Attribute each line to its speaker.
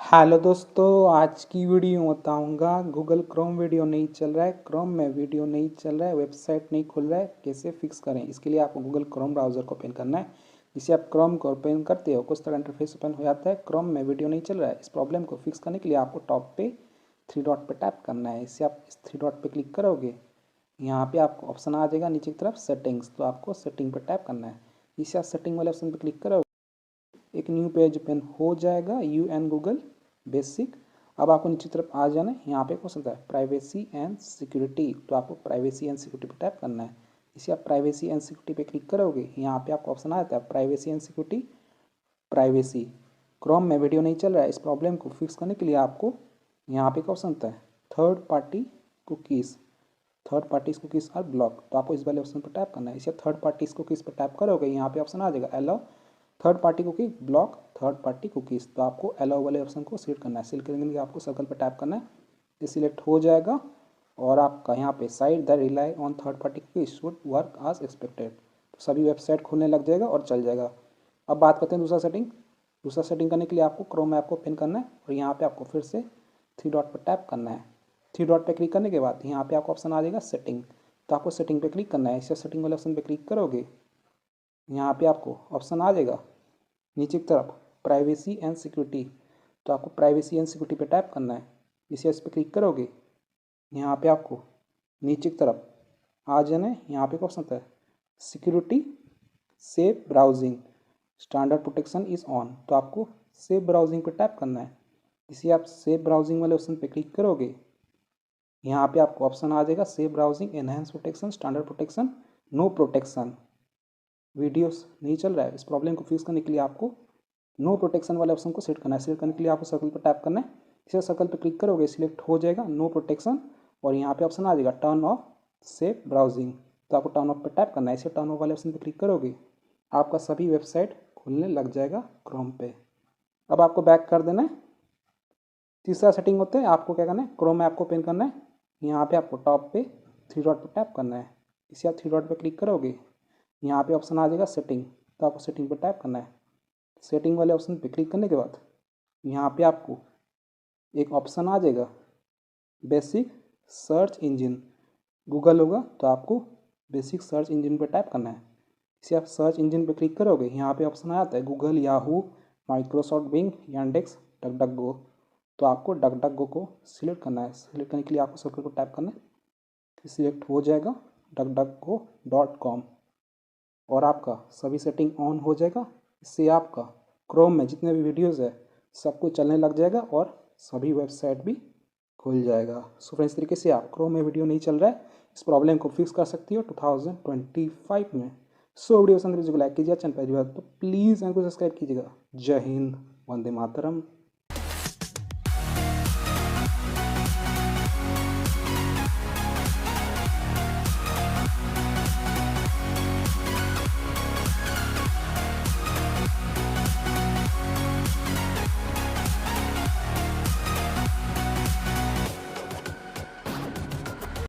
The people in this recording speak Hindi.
Speaker 1: हेलो दोस्तों, आज की वीडियो बताऊंगा। गूगल क्रोम वीडियो नहीं चल रहा है, क्रोम में वीडियो नहीं चल रहा है, वेबसाइट नहीं खुल रहा है, कैसे फिक्स करें। इसके लिए आपको गूगल क्रोम ब्राउज़र को ओपन करना है। जिसे आप क्रोम को ओपन करते हो कुछ तरह इंटरफेस ओपन हो जाता है। क्रोम में वीडियो नहीं चल रहा है, इस प्रॉब्लम को फिक्स करने के लिए आपको टॉप पे थ्री डॉट पे टैप करना है। इससे आप इस थ्री डॉट पे क्लिक करोगे, यहाँ पे आपको ऑप्शन आ जाएगा नीचे की तरफ सेटिंग्स, तो आपको सेटिंग पर टैप करना है। इससे आप सेटिंग वाले ऑप्शन पर क्लिक करोगे, एक न्यू पेज ओपन हो जाएगा, यू एन गूगल बेसिक। अब आपको नीचे तरफ आ जाना है, यहाँ पे क्वेश्चन है प्राइवेसी एंड सिक्योरिटी, तो आपको प्राइवेसी एंड सिक्योरिटी पे टैप करना है। इसे आप प्राइवेसी एंड सिक्योरिटी पे क्लिक करोगे, यहाँ पे आपको ऑप्शन आ जाता है privacy and security. Privacy Chrome में वीडियो नहीं चल रहा है, इस प्रॉब्लम को फिक्स करने के लिए आपको यहाँ पे ऑप्शन होता है third party cookies. Third party cookies R block, तो आपको इस वाले ऑप्शन पर टैप करना है। इसे थर्ड पार्टी कुकीज़ पर टैप करोगे, यहाँ पे ऑप्शन आ जाएगा allow third party cookie block third party cookies, तो आपको अलाउ वाले ऑप्शन को सिलेक्ट करना है। सिलेक्ट करने के लिए आपको सर्कल पर टैप करना है, ये सिलेक्ट हो जाएगा और आपका यहाँ पे site the rely on third party cookies should work as expected, तो सभी वेबसाइट खुलने लग जाएगा और चल जाएगा। अब बात करते हैं दूसरा सेटिंग। दूसरा सेटिंग करने के लिए आपको क्रोम ऐप को ओपन करना है और यहाँ पे आपको फिर से थ्री डॉट पर टैप करना है। थ्री डॉट पर क्लिक करने के बाद यहाँ पे आपको ऑप्शन आ जाएगा सेटिंग, तो आपको सेटिंग पे क्लिक करना है। इसे सेटिंग वाले ऑप्शन पे क्लिक करोगे, यहाँ पे आपको ऑप्शन आ जाएगा नीचे की तरफ प्राइवेसी एंड सिक्योरिटी, तो आपको प्राइवेसी एंड सिक्योरिटी पे टैप करना है। इस पर क्लिक करोगे, यहाँ पे आपको नीचे की तरफ आ जाना है। यहाँ पे ऑप्शन होता है security safe browsing standard protection is on, तो आपको सेफ ब्राउजिंग पे टैप करना है। इसे आप सेफ ब्राउजिंग वाले ऑप्शन पे क्लिक करोगे, यहाँ पे आपको ऑप्शन आ जाएगा safe browsing enhance protection standard protection no protection. Videos नहीं चल रहा है, इस प्रॉब्लम को फिक्स करने के लिए आपको नो प्रोटेक्शन वाले ऑप्शन को सेट करना है। सेट करने के लिए आपको सर्कल पर टैप करना है। इसे सर्कल पर क्लिक करोगे, सिलेक्ट हो जाएगा नो प्रोटेक्शन और यहाँ पे ऑप्शन आ जाएगा टर्न ऑफ सेफ ब्राउजिंग, तो आपको टर्न ऑफ पर टैप करना है। इसे टर्न ऑफ वाले ऑप्शन पर क्लिक करोगे, आपका सभी वेबसाइट खुलने लग जाएगा क्रोम पे। अब आपको बैक कर देना है। तीसरा सेटिंग होता है, आपको क्या करना है क्रोम ऐप को ओपन करना है। यहाँ पे आपको टॉप पे थ्री डॉट पर टैप करना है। इसे आप थ्री डॉट पर क्लिक करोगे, यहाँ पे ऑप्शन आ जाएगा सेटिंग, तो आपको सेटिंग पर टैप करना है। सेटिंग वाले ऑप्शन पे क्लिक करने के बाद यहाँ पे आपको एक ऑप्शन आ जाएगा बेसिक सर्च इंजन, गूगल होगा तो आपको बेसिक सर्च इंजन पे टैप करना है। इसे आप सर्च इंजन पे क्लिक करोगे, यहाँ पे ऑप्शन आ जाता है Google, Yahoo, Microsoft Bing, Yandex, DuckDuckGo, तो आपको डकडकगो को सिलेक्ट करना है। सिलेक्ट करने के लिए आपको सर्कल को टैप करना है, सिलेक्ट हो जाएगा duckduckgo.com और आपका सभी सेटिंग ऑन हो जाएगा। इससे आपका क्रोम में जितने भी वीडियोज़ है सब कुछ चलने लग जाएगा और सभी वेबसाइट भी खुल जाएगा। सो फ्रेंड्स, तरीके से आप क्रोम में वीडियो नहीं चल रहा है, इस प्रॉब्लम को फिक्स कर सकती हो 2025 में। सो वीडियो पसंद वीडियो को लाइक कीजिए, चैनल पर तो प्लीज़ चैनल को सब्सक्राइब कीजिएगा। जय हिंद, वंदे मातरम।